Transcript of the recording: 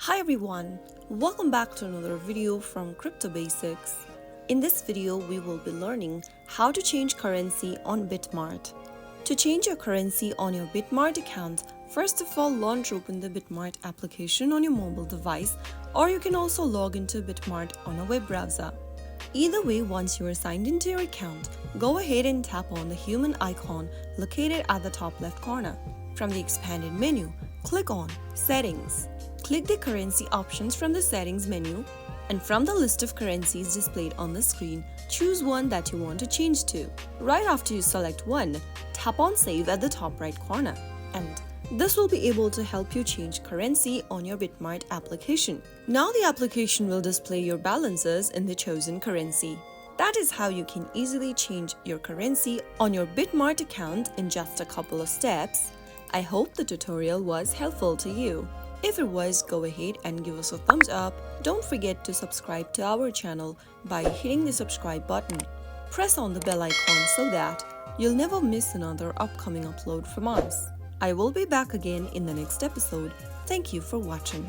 Hi everyone, welcome back to another video from Crypto Basics. In this video, we will be learning how to change currency on BitMart. To change your currency on your BitMart account, first of all launch open the BitMart application on your mobile device, or you can also log into BitMart on a web browser. Either way, once you are signed into your account, go ahead and tap on the human icon located at the top left corner. From the expanded menu, click on Settings. Click the currency options from the settings menu, and from the list of currencies displayed on the screen, choose one that you want to change to. Right after you select one, tap on Save at the top right corner, and this will be able to help you change currency on your BitMart application. Now the application will display your balances in the chosen currency. That is how you can easily change your currency on your BitMart account in just a couple of steps. I hope the tutorial was helpful to you. If it was, go ahead and give us a thumbs up. Don't forget to subscribe to our channel by hitting the subscribe button. Press on the bell icon so that you'll never miss another upcoming upload from us. I will be back again in the next episode. Thank you for watching.